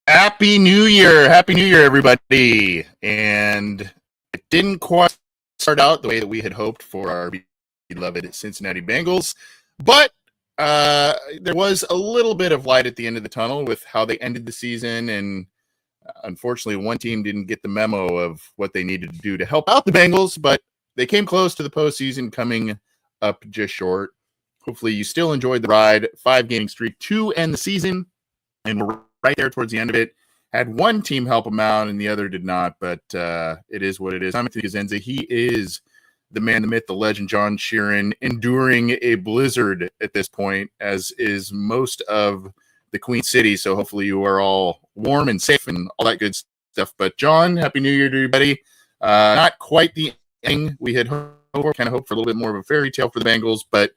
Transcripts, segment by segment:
Happy New Year. Happy New Year, everybody. And it didn't quite start out the way that we had hoped for our beloved Cincinnati Bengals, but there was a little bit of light at the end of the tunnel with how they ended the season. And unfortunately, one team didn't get the memo of what they needed to do to help out the Bengals, but they came close to the postseason, coming up just short. Hopefully, you still enjoyed the ride. 5-game streak to end the season, and we're right there towards the end of it. Had one team help him out and the other did not, but it is what it is. I'm Anthony Gazenza. He is the man, the myth, the legend, John Sheeran, enduring a blizzard at this point, as is most of the Queen City. So hopefully you are all warm and safe and all that good stuff. But John, Happy New Year to everybody. Not quite the ending we had hoped for. Kind of hoped for a little bit more of a fairy tale for the Bengals, but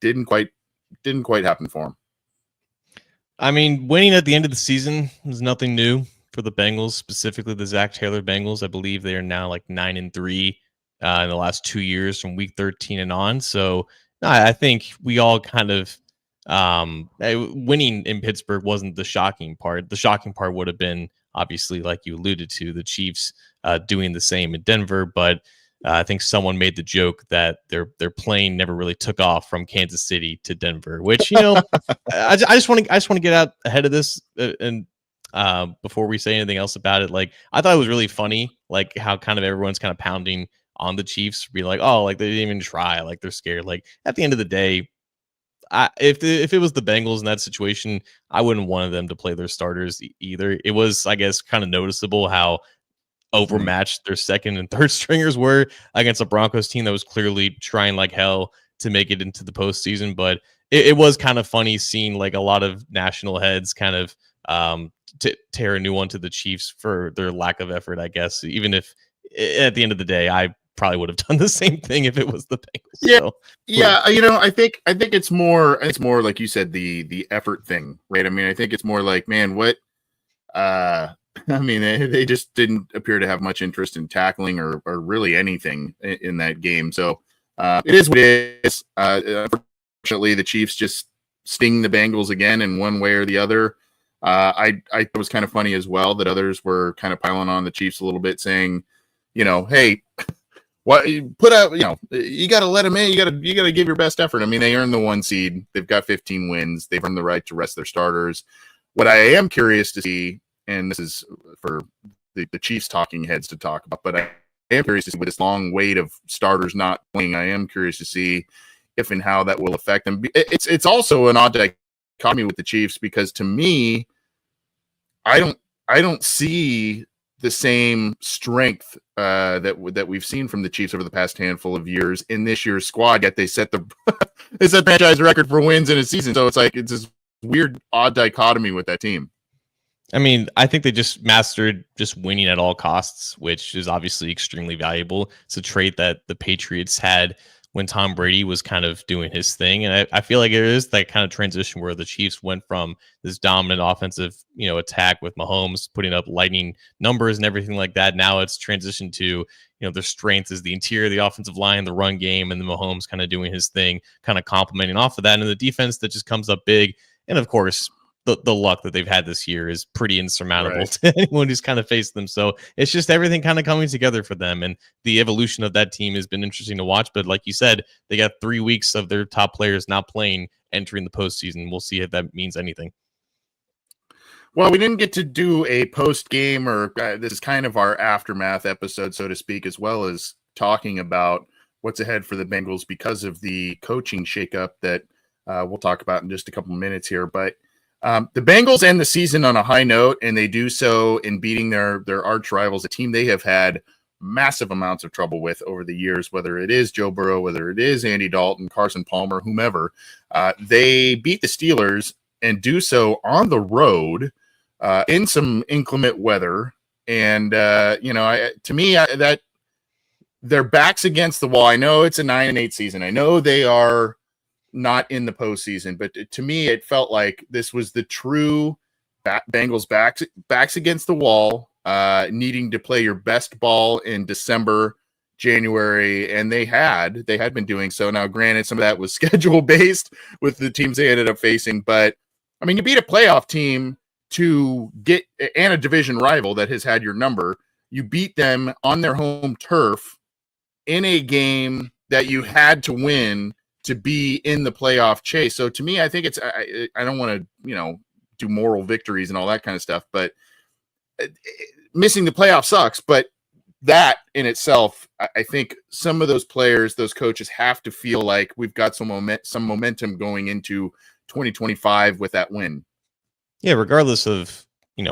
didn't quite happen for them. I mean, winning at the end of the season was nothing new for the Bengals, specifically the Zach Taylor Bengals. I believe they are now like 9-3 in the last 2 years from week 13 and on. So I think we all kind of winning in Pittsburgh wasn't the shocking part. The shocking part would have been, obviously, like you alluded to, the Chiefs doing the same in Denver. But I think someone made the joke that their plane never really took off from Kansas City to Denver, which, you know, I just want to get out ahead of this and before we say anything else about it. Like, I thought it was really funny, like how kind of everyone's kind of pounding on the Chiefs, be like, oh, like they didn't even try, like they're scared. Like at the end of the day, if it was the Bengals in that situation, I wouldn't want them to play their starters either. It was, I guess, kind of noticeable how overmatched their second and third stringers were against a Broncos team that was clearly trying like hell to make it into the postseason. But it was kind of funny seeing like a lot of national heads kind of tear a new one to the Chiefs for their lack of effort, I guess, even if at the end of the day, I probably would have done the same thing if it was the Bengals. Yeah. So, yeah. You know, I think it's more like you said, the effort thing, right? I mean, I think it's more like, man, what, I mean, they just didn't appear to have much interest in tackling or really anything in that game. So it is what it is. Unfortunately, the Chiefs just sting the Bengals again in one way or the other. I thought it was kind of funny as well that others were kind of piling on the Chiefs a little bit, saying, you know, hey, what put out, you know, you got to let them in. You got to give your best effort. I mean, they earned the 1 seed. They've got 15 wins. They've earned the right to rest their starters. What I am curious to see, and this is for the Chiefs talking heads to talk about, but I am curious to see with this long wait of starters not playing, I am curious to see if and how that will affect them. It's also an odd dichotomy with the Chiefs, because to me, I don't see the same strength that we've seen from the Chiefs over the past handful of years in this year's squad. Yet they set the franchise record for wins in a season. So it's like it's this weird, odd dichotomy with that team. I mean, I think they just mastered just winning at all costs, which is obviously extremely valuable. It's a trait that the Patriots had when Tom Brady was kind of doing his thing. And I feel like there is that kind of transition where the Chiefs went from this dominant offensive, you know, attack with Mahomes putting up lightning numbers and everything like that. Now it's transitioned to, you know, their strength is the interior of the offensive line, the run game, and the Mahomes kind of doing his thing, kind of complementing off of that. And the defense that just comes up big. And of course, the luck that they've had this year is pretty insurmountable to anyone who's kind of faced them. So it's just everything kind of coming together for them. And the evolution of that team has been interesting to watch. But like you said, they got 3 weeks of their top players not playing entering the postseason. We'll see if that means anything. Well, we didn't get to do a post game, or this is kind of our aftermath episode, so to speak, as well as talking about what's ahead for the Bengals because of the coaching shakeup that we'll talk about in just a couple minutes here. But the Bengals end the season on a high note, and they do so in beating their arch rivals, a team they have had massive amounts of trouble with over the years, whether it is Joe Burrow, whether it is Andy Dalton, Carson Palmer, whomever. They beat the Steelers and do so on the road in some inclement weather. And, to me, that their backs against the wall. I know it's a 9-8 season. I know they are not in the postseason, but to me, it felt like this was the true Bengals backs against the wall, needing to play your best ball in December, January, and they had been doing so. Now, granted, some of that was schedule based with the teams they ended up facing, but I mean, you beat a playoff team to get and a division rival that has had your number. You beat them on their home turf in a game that you had to win to be in the playoff chase. So to me, I think I don't want to, do moral victories and all that kind of stuff, but missing the playoff sucks. But that in itself, I think some of those players, those coaches have to feel like we've got some momentum going into 2025 with that win. Yeah, regardless of,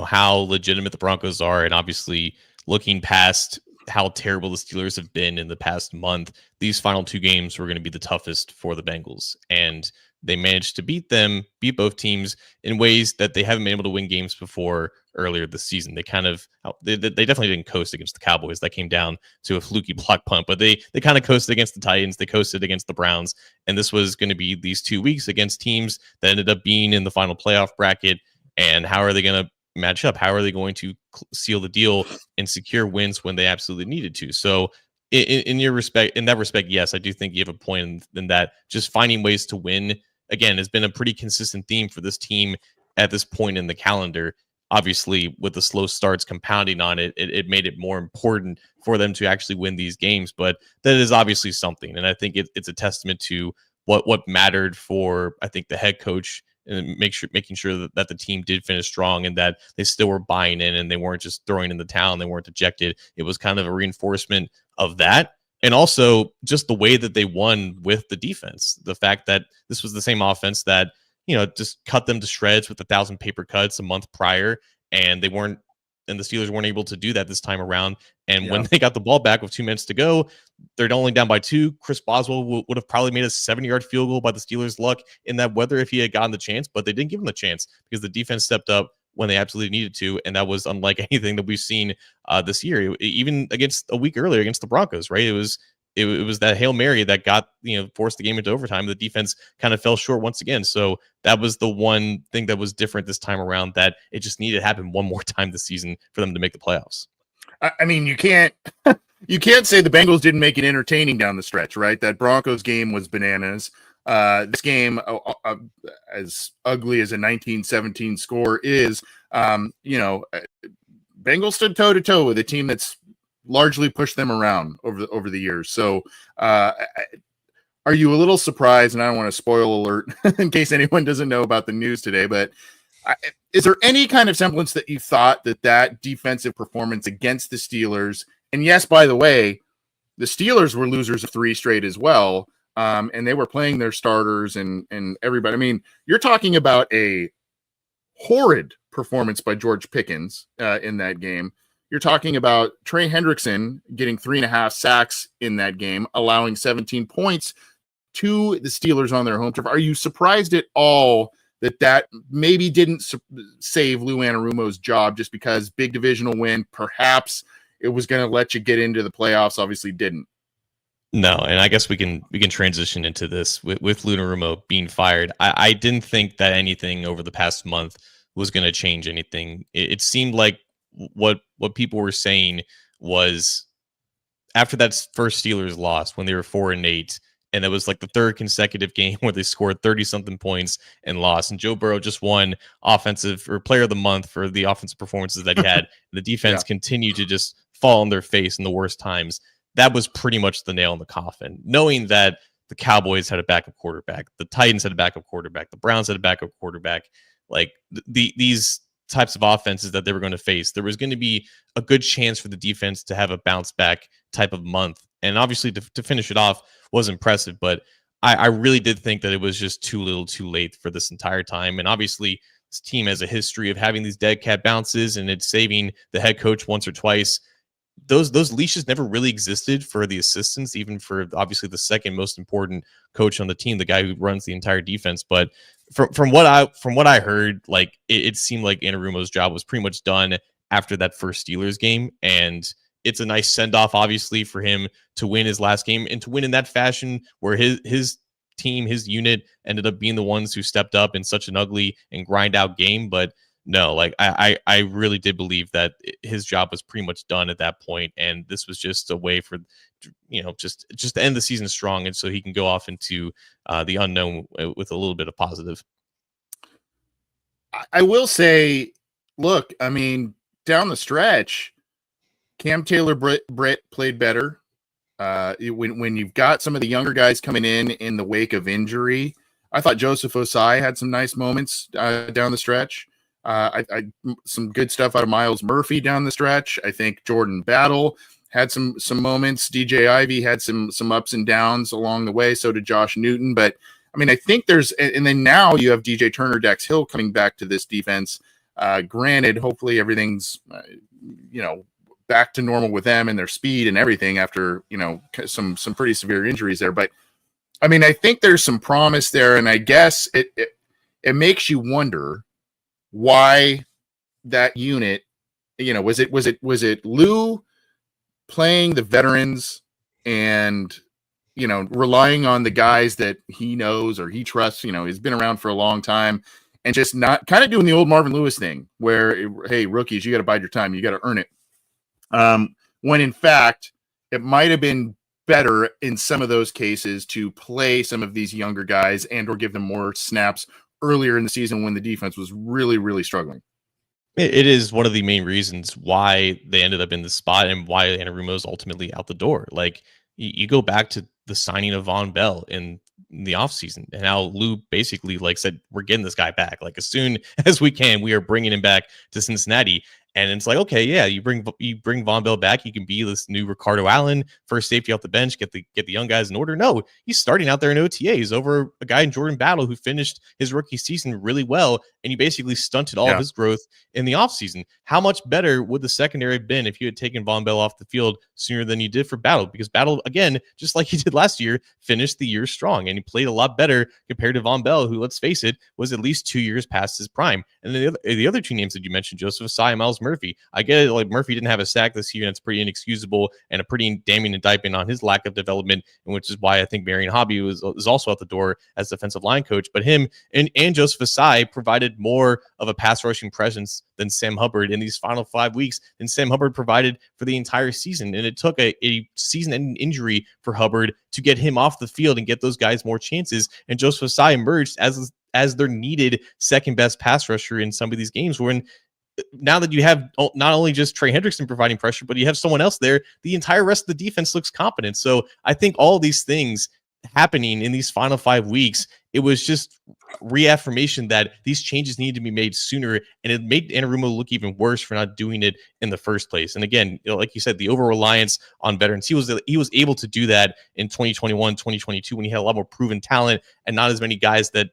how legitimate the Broncos are, and obviously looking past how terrible the Steelers have been in the past month, these final two games were going to be the toughest for the Bengals. And they managed to beat both teams in ways that they haven't been able to win games before earlier this season. They definitely didn't coast against the Cowboys. That came down to a fluky block punt, but they kind of coasted against the Titans. They coasted against the Browns. And this was going to be these 2 weeks against teams that ended up being in the final playoff bracket. And how are they going to match up? How are they going to seal the deal and secure wins when they absolutely needed to? So in that respect, yes, I do think you have a point in that just finding ways to win, again, has been a pretty consistent theme for this team at this point in the calendar. Obviously, with the slow starts compounding on it, it made it more important for them to actually win these games. But that is obviously something. And I think it's a testament to what mattered for, I think, the head coach, and making sure that the team did finish strong and that they still were buying in and they weren't just throwing in the towel and they weren't dejected. It was kind of a reinforcement of that. And also just the way that they won with the defense, the fact that this was the same offense that, just cut them to shreds with 1,000 paper cuts a month prior. And the Steelers weren't able to do that this time around. And when they got the ball back with 2 minutes to go, they're only down by 2. Chris Boswell would have probably made a 70-yard field goal by the Steelers' luck in that weather if he had gotten the chance, but they didn't give him the chance because the defense stepped up when they absolutely needed to, and that was unlike anything that we've seen this year. Even against a week earlier against the Broncos, right? It was that Hail Mary that got forced the game into overtime. The defense kind of fell short once again. So that was the one thing that was different this time around, that it just needed to happen one more time this season for them to make the playoffs. I mean, you can't say the Bengals didn't make it entertaining down the stretch, right? That Broncos game was bananas. This game, as ugly as a 19-17 score is, Bengals stood toe to toe with a team that's largely pushed them around over the years. So, are you a little surprised? And I don't want to spoil alert in case anyone doesn't know about the news today, but is there any kind of semblance that you thought that defensive performance against the Steelers, and yes, by the way, the Steelers were losers of 3 straight as well, and they were playing their starters and everybody. I mean, you're talking about a horrid performance by George Pickens in that game. You're talking about Trey Hendrickson getting 3.5 sacks in that game, allowing 17 points to the Steelers on their home turf. Are you surprised at all that maybe didn't save Lou Anarumo's job just because big divisional win, perhaps it was going to let you get into the playoffs, obviously didn't? No, and I guess we can transition into this with Lou Anarumo being fired. I didn't think that anything over the past month was going to change anything. It seemed like what people were saying was after that first Steelers loss when they were 4-8, and it was like the third consecutive game where they scored 30-something points and lost. And Joe Burrow just won offensive or player of the month for the offensive performances that he had. The defense continued to just fall on their face in the worst times. That was pretty much the nail in the coffin. Knowing that the Cowboys had a backup quarterback, the Titans had a backup quarterback, the Browns had a backup quarterback, like these types of offenses that they were going to face, there was going to be a good chance for the defense to have a bounce back type of month. And obviously to finish it off was impressive, but I really did think that it was just too little too late for this entire time. And obviously, this team has a history of having these dead cat bounces, and it's saving the head coach once or twice. Those leashes never really existed for the assistants, even for obviously the second most important coach on the team, the guy who runs the entire defense. But from what I heard, like it seemed like Anarumo's job was pretty much done after that first Steelers game, and it's a nice send off, obviously, for him to win his last game and to win in that fashion, where his team, his unit, ended up being the ones who stepped up in such an ugly and grind out game. But no, like I really did believe that his job was pretty much done at that point, and this was just a way for just to end the season strong, and so he can go off into the unknown with a little bit of positive. I will say, look, I mean, down the stretch, Cam Taylor Britt played better. When you've got some of the younger guys coming in the wake of injury, I thought Joseph Osai had some nice moments down the stretch. Some good stuff out of Miles Murphy down the stretch. I think Jordan Battle had some moments. DJ Ivy had some ups and downs along the way. So did Josh Newton. But I mean, I think and then now you have DJ Turner, Dax Hill coming back to this defense. Granted, hopefully everything's back to normal with them and their speed and everything after some pretty severe injuries there. But I mean, I think there's some promise there, and I guess it makes you wonder why that unit, was it Lou playing the veterans and relying on the guys that he knows or he trusts, he's been around for a long time, and just not kind of doing the old Marvin Lewis thing where, hey, rookies, you got to bide your time, you got to earn it. When in fact it might have been better in some of those cases to play some of these younger guys and or give them more snaps earlier in the season when the defense was really, really struggling. It is one of the main reasons why they ended up in the spot and why Anarumo is ultimately out the door. Like you go back to the signing of Von Bell in the offseason, and how Lou basically said, we're getting this guy back. Like as soon as we can, we are bringing him back to Cincinnati. And it's like, okay, yeah, you bring Von Bell back, you can be this new Ricardo Allen, first safety off the bench, get the young guys in order. No, he's starting out there in OTAs over a guy in Jordan Battle who finished his rookie season really well, and he basically stunted all of his growth in the offseason. How much better would the secondary have been if you had taken Von Bell off the field sooner than you did for Battle? Because Battle, again, just like he did last year, finished the year strong, and he played a lot better compared to Von Bell, who, let's face it, was at least 2 years past his prime. And then the other two names that you mentioned, Joseph Osai and Miles Murphy, I get it. Like Murphy didn't have a sack this year, and it's pretty inexcusable and a pretty damning indictment on his lack of development, and which is why I think Marion Hobby is also out the door as defensive line coach. But him and Joseph Osai provided more of a pass rushing presence than Sam Hubbard in these final 5 weeks than Sam Hubbard provided for the entire season. And it took a season-ending injury for Hubbard to get him off the field and get those guys more chances. And Joseph Osai emerged as their needed second best pass rusher in some of these games. When now that you have not only just Trey Hendrickson providing pressure, but you have someone else there, the entire rest of the defense looks competent. So I think all these things happening in these final 5 weeks, it was just reaffirmation that these changes needed to be made sooner, and it made Anarumo look even worse for not doing it in the first place. And again, like you said, the over-reliance on veterans, he was able to do that in 2021, 2022 when he had a lot more proven talent and not as many guys that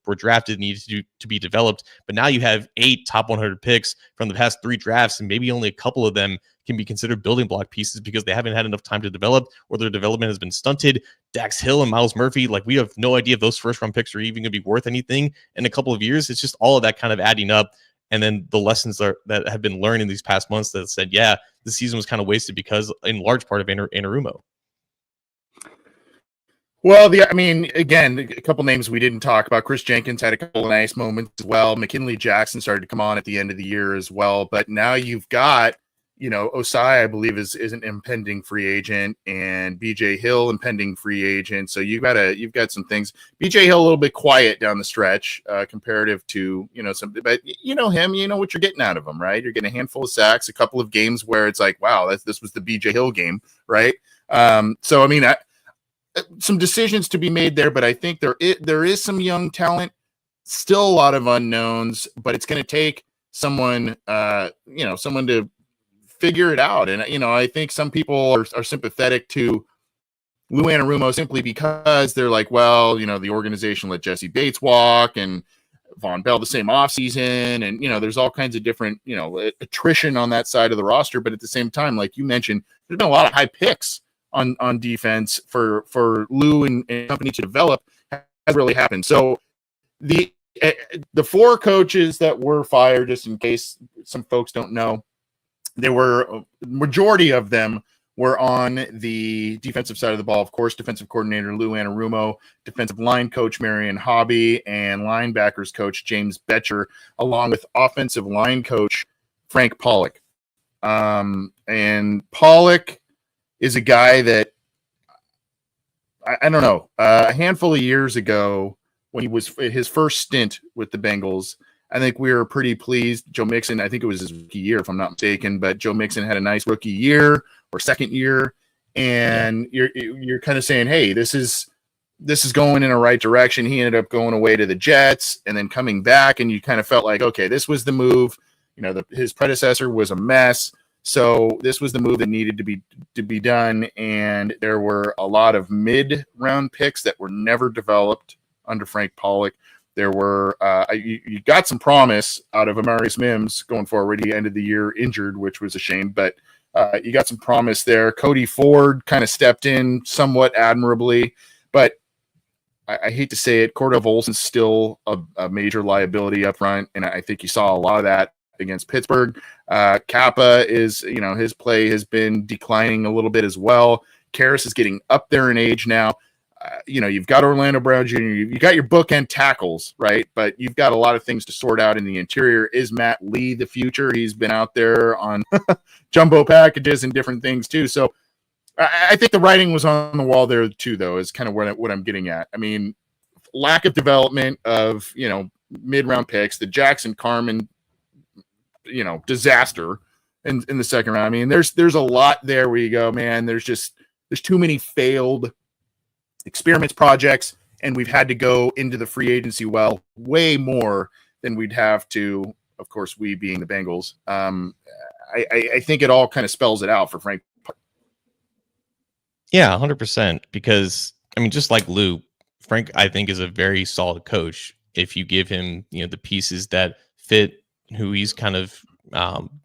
were drafted needed to be developed. But now you have 8 top 100 picks from the past 3 drafts, and maybe only a couple of them can be considered building block pieces because they haven't had enough time to develop or their development has been stunted. Dax Hill and Miles Murphy, we have no idea if those first round picks are even going to be worth anything in a couple of years. It's just all of that kind of adding up. And then the lessons that have been learned in these past months that said, yeah, the season was kind of wasted because in large part of Anarumo. Well, again, a couple names we didn't talk about. Chris Jenkins had a couple of nice moments as well. McKinley Jackson started to come on at the end of the year as well. But now you've got Osai, I believe, is an impending free agent, and BJ Hill impending free agent. So you've got some things. BJ Hill a little bit quiet down the stretch, comparative to some, but him, what you're getting out of him, right? You're getting a handful of sacks, a couple of games where it's like, wow, this was the BJ Hill game, right? So some decisions to be made there, but I think there is some young talent, still a lot of unknowns, but it's going to take someone to figure it out. And I think some people are sympathetic to Lou Anarumo simply because they're like, well, the organization let Jesse Bates walk and Von Bell the same offseason. And, there's all kinds of different, attrition on that side of the roster. But at the same time, like you mentioned, there's been a lot of high picks on defense for Lou and company to develop has really happened. So the 4 coaches that were fired, just in case some folks don't know, there were majority of them were on the defensive side of the ball. Of course, defensive coordinator Lou Anarumo, defensive line coach Marion Hobby, and linebackers coach James Betcher, along with offensive line coach Frank Pollock. And Pollock is a guy that I don't know. A handful of years ago, when he was his first stint with the Bengals, I think we were pretty pleased. Joe Mixon, I think it was his rookie year, if I'm not mistaken, but Joe Mixon had a nice rookie year or second year, and you're kind of saying, hey, this is going in a right direction. He ended up going away to the Jets and then coming back, and you kind of felt like, okay, this was the move. His predecessor was a mess, so this was the move that needed to be done. And there were a lot of mid-round picks that were never developed under Frank Pollock. There were you got some promise out of Amarius Mims going forward. He ended the year injured, which was a shame, but you got some promise there. Cody Ford kind of stepped in somewhat admirably, but I hate to say it, Cordell Volson's still a major liability up front, and I think you saw a lot of that against Pittsburgh. Kappa is, his play has been declining a little bit as well. Karras is getting up there in age now. You've got Orlando Brown Jr., you got your bookend tackles, right? But you've got a lot of things to sort out in the interior. Is Matt Lee the future? He's been out there on jumbo packages and different things too. So I think the writing was on the wall there too, though, is kind of what I'm getting at. I mean, lack of development of, mid-round picks, the Jackson Carman, disaster in the second round. I mean, there's a lot there where you go, man, there's too many failed experiments projects, and we've had to go into the free agency well way more than we'd have to, of course, we being the Bengals. I think it all kind of spells it out for Frank. Yeah, 100%. Because I mean, just like Lou, Frank, I think, is a very solid coach if you give him, the pieces that fit who he's kind of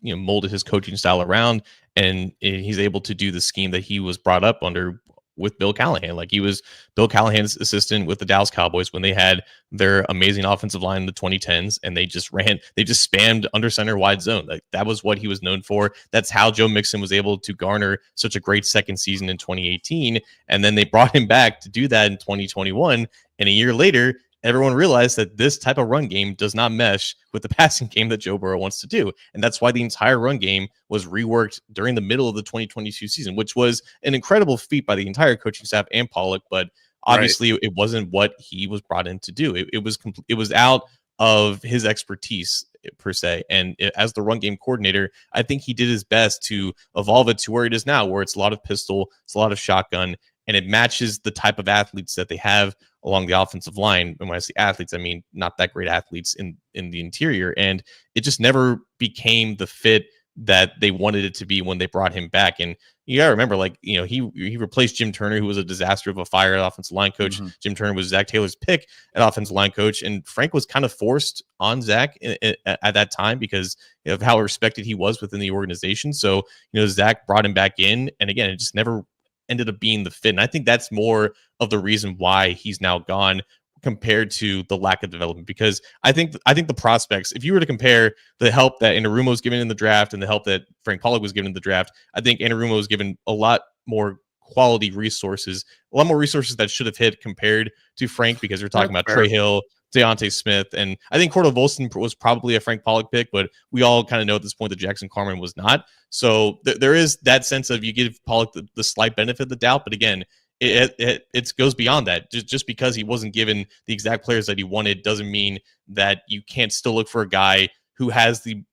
molded his coaching style around, and he's able to do the scheme that he was brought up under with Bill Callahan. Like, he was Bill Callahan's assistant with the Dallas Cowboys when they had their amazing offensive line in the 2010s, and they just spammed under center wide zone. Like, that was what he was known for. That's how Joe Mixon was able to garner such a great second season in 2018. And then they brought him back to do that in 2021. And a year later, everyone realized that this type of run game does not mesh with the passing game that Joe Burrow wants to do. And that's why the entire run game was reworked during the middle of the 2022 season, which was an incredible feat by the entire coaching staff and Pollock. But obviously, It wasn't what he was brought in to do. It was out of his expertise per se. And as the run game coordinator, I think he did his best to evolve it to where it is now, where it's a lot of pistol, it's a lot of shotgun, and it matches the type of athletes that they have along the offensive line. And when I say athletes, I mean not that great athletes in the interior. And it just never became the fit that they wanted it to be when they brought him back. And you gotta remember, he replaced Jim Turner, who was a disaster of a fired offensive line coach. Mm-hmm. Jim Turner was Zach Taylor's pick at offensive line coach, and Frank was kind of forced on Zach at that time because of how respected he was within the organization. So, Zach brought him back in, and again, it just never ended up being the fit. And I think that's more of the reason why he's now gone compared to the lack of development. Because I think the prospects, if you were to compare the help that Anarumo was given in the draft and the help that Frank Pollock was given in the draft, I think Anarumo was given a lot more quality resources, a lot more resources that should have hit compared to Frank, because we're talking about Trey Hill, Deontay Smith, and I think Cordell Volson was probably a Frank Pollock pick, but we all kind of know at this point that Jackson Carman was not. So there is that sense of you give Pollock the slight benefit of the doubt, but again, it goes beyond that. Just because he wasn't given the exact players that he wanted doesn't mean that you can't still look for a guy who has the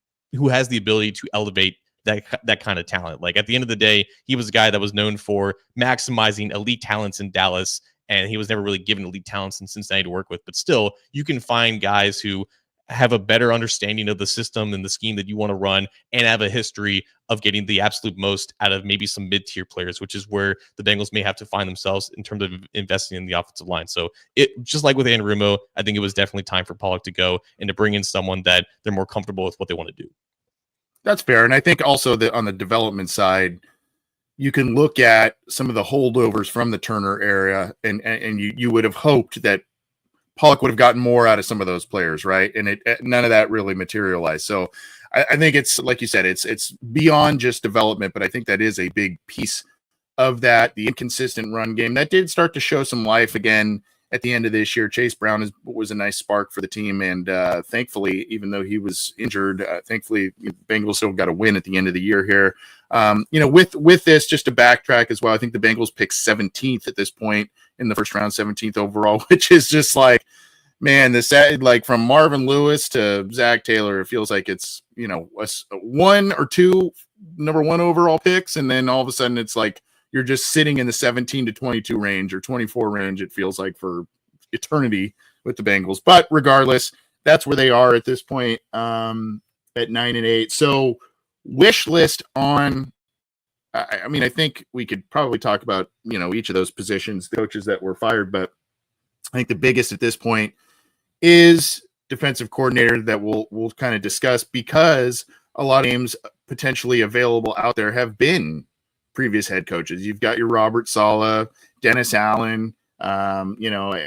ability to elevate that kind of talent. Like, at the end of the day, he was a guy that was known for maximizing elite talents in Dallas, and he was never really given elite talents in Cincinnati to work with. But still, you can find guys who have a better understanding of the system and the scheme that you want to run, and have a history of getting the absolute most out of maybe some mid-tier players, which is where the Bengals may have to find themselves in terms of investing in the offensive line. So it, just like with Anarumo, I think it was definitely time for Pollock to go and to bring in someone that they're more comfortable with what they want to do. That's fair. And I think also that on the development side, you can look at some of the holdovers from the Turner area, and you would have hoped that Pollock would have gotten more out of some of those players, right? And none of that really materialized. So I think it's like you said, it's beyond just development, but I think that is a big piece of that. The inconsistent run game that did start to show some life again at the end of this year. Chase Brown was a nice spark for the team, and thankfully, even though he was injured, thankfully Bengals still got a win at the end of the year here. With this, just to backtrack as well, I think the Bengals picked 17th at this point in the first round, 17th overall, which is just like, man, like from Marvin Lewis to Zach Taylor, it feels like it's, one or two number one overall picks, and then all of a sudden it's like you're just sitting in the 17 to 22 range or 24 range, it feels like, for eternity with the Bengals. But regardless, that's where they are at this point, at 9-8. So wish list on, I think we could probably talk about, each of those positions, the coaches that were fired, but I think the biggest at this point is defensive coordinator that we'll kind of discuss, because a lot of names potentially available out there have been previous head coaches. You've got your Robert Saleh, Dennis Allen, Vrabel,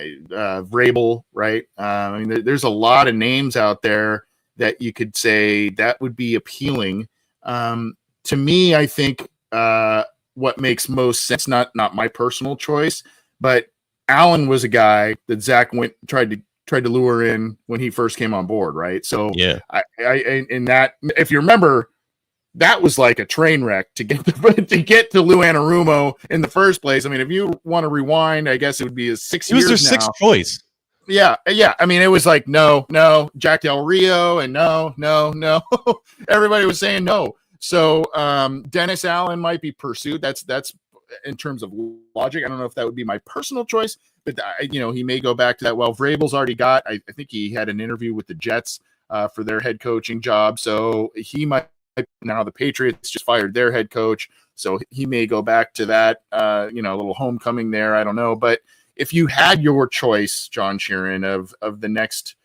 right? There's a lot of names out there that you could say that would be appealing. To me, I think what makes most sense, not my personal choice, but Allen was a guy that Zach tried to lure in when he first came on board, right? So yeah, in that, if you remember, that was like a train wreck to get to Lou Anarumo in the first place. I mean, if you want to rewind, I guess it would be a 6 years. It was their sixth choice. Yeah. I mean, it was like no, Jack Del Rio, and no. Everybody was saying no. So Dennis Allen might be pursued. That's in terms of logic. I don't know if that would be my personal choice, but he may go back to that. Well, Vrabel's already got. I think he had an interview with the Jets for their head coaching job, so he might. Now the Patriots just fired their head coach, so he may go back to that. A little homecoming there. I don't know, but if you had your choice, John Sheeran, of the next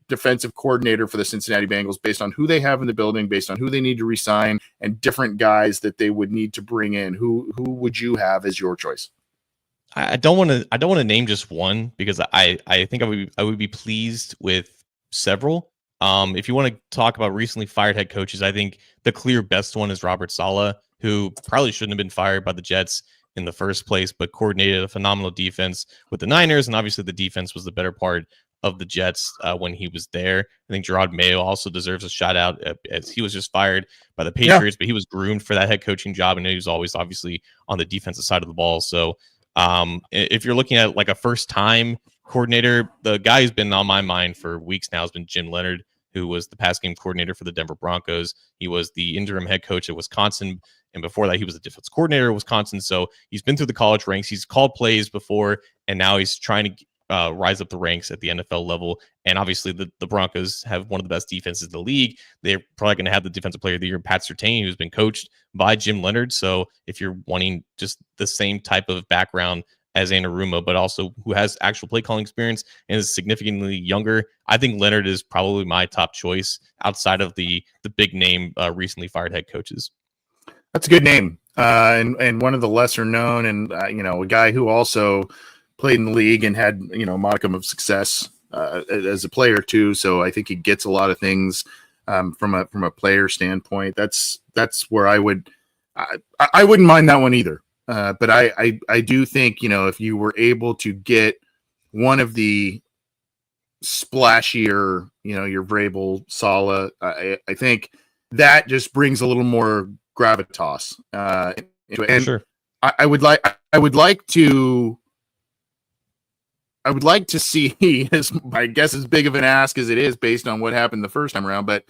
defensive coordinator for the Cincinnati Bengals, based on who they have in the building, based on who they need to re-sign, and different guys that they would need to bring in, who would you have as your choice? I don't want to name just one, because I think I would be pleased with several. If you want to talk about recently fired head coaches, I think the clear best one is Robert Saleh, who probably shouldn't have been fired by the Jets in the first place, but coordinated a phenomenal defense with the Niners, and obviously the defense was the better part of the Jets when he was there. I think Gerard Mayo also deserves a shout out, as he was just fired by the Patriots, but he was groomed for that head coaching job, and he was always obviously on the defensive side of the ball. So if you're looking at like a first time coordinator, the guy who's been on my mind for weeks now has been Jim Leonhard, who was the pass game coordinator for the Denver Broncos. He was the interim head coach at Wisconsin, and before that, he was the defense coordinator at Wisconsin. So he's been through the college ranks. He's called plays before, and now he's trying to rise up the ranks at the NFL level. And obviously, the Broncos have one of the best defenses in the league. They're probably going to have the defensive player of the year, Pat Surtain, who's been coached by Jim Leonhard. So if you're wanting just the same type of background as Anarumo, but also who has actual play calling experience and is significantly younger, I think Leonhard is probably my top choice outside of the big name recently fired head coaches. That's a good name, and one of the lesser known, and a guy who also played in the league and had a modicum of success as a player too. So I think he gets a lot of things from a player standpoint. That's where I wouldn't mind that one either. But I do think, if you were able to get one of the splashier, your Vrabel, Saleh, I think that just brings a little more gravitas into it. And sure. I would like to see, I guess as big of an ask as it is based on what happened the first time around, but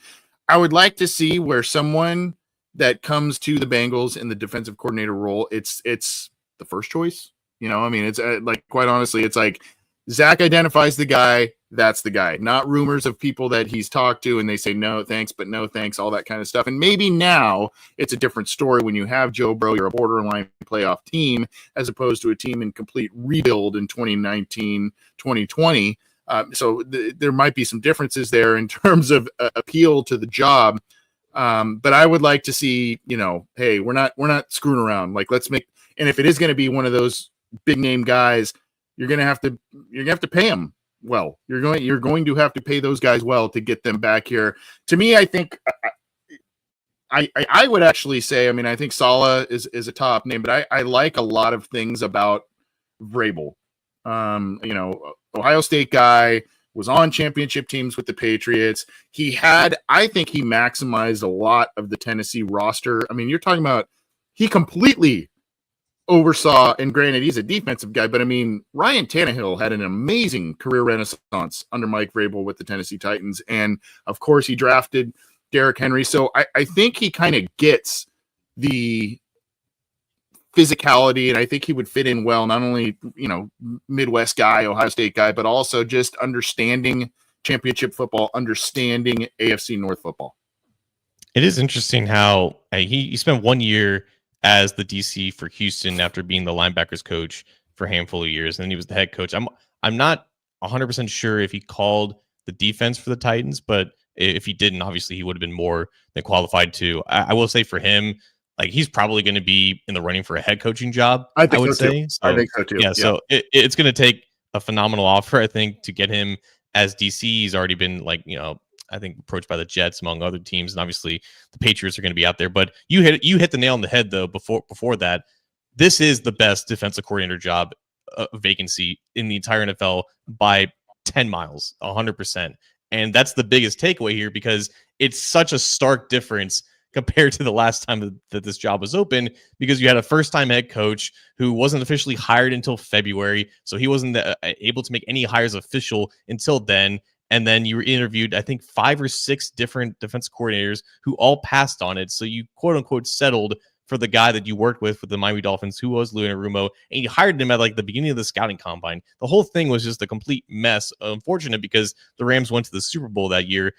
I would like to see where someone that comes to the Bengals in the defensive coordinator role, it's the first choice. It's like, quite honestly, it's like Zach identifies the guy, that's the guy. Not rumors of people that he's talked to and they say no thanks, but no thanks, all that kind of stuff. And maybe now it's a different story when you have Joe Burrow. You're a borderline playoff team as opposed to a team in complete rebuild in 2019, 2020. So there might be some differences there in terms of appeal to the job. But I would like to see, hey, we're not screwing around. Like, let's make, and if it is going to be one of those big name guys, you're going to have to pay him well. You're going to have to pay those guys well to get them back here. To me, I think I would actually say, I think Saleh is a top name, but I like a lot of things about Vrabel. Ohio State guy, was on championship teams with the Patriots. I think he maximized a lot of the Tennessee roster. You're talking about, he completely oversaw, and granted, he's a defensive guy, but Ryan Tannehill had an amazing career renaissance under Mike Vrabel with the Tennessee Titans. And of course, he drafted Derrick Henry. So I think he kind of gets the physicality, and I think he would fit in well, not only, Midwest guy, Ohio State guy, but also just understanding championship football, understanding AFC North football. It is interesting how he spent 1 year as the DC for Houston after being the linebackers coach for a handful of years, and then he was the head coach. I'm not 100% sure if he called the defense for the Titans, but if he didn't, obviously he would have been more than qualified to. I will say for him, he's probably going to be in the running for a head coaching job. I would say. So, I think so too. Yeah. So it's going to take a phenomenal offer, I think, to get him as DC. He's already been I think approached by the Jets among other teams, and obviously the Patriots are going to be out there. But you hit the nail on the head though. Before that, this is the best defensive coordinator job vacancy in the entire NFL by 10 miles, 100%. And that's the biggest takeaway here, because it's such a stark difference compared to the last time that this job was open, because you had a first-time head coach who wasn't officially hired until February, so he wasn't able to make any hires official until then. And then you were interviewed, I think, 5 or 6 different defensive coordinators who all passed on it. So you, quote-unquote, settled for the guy that you worked with the Miami Dolphins, who was Lou Anarumo, and you hired him at the beginning of the scouting combine. The whole thing was just a complete mess. Unfortunate, because the Rams went to the Super Bowl that year.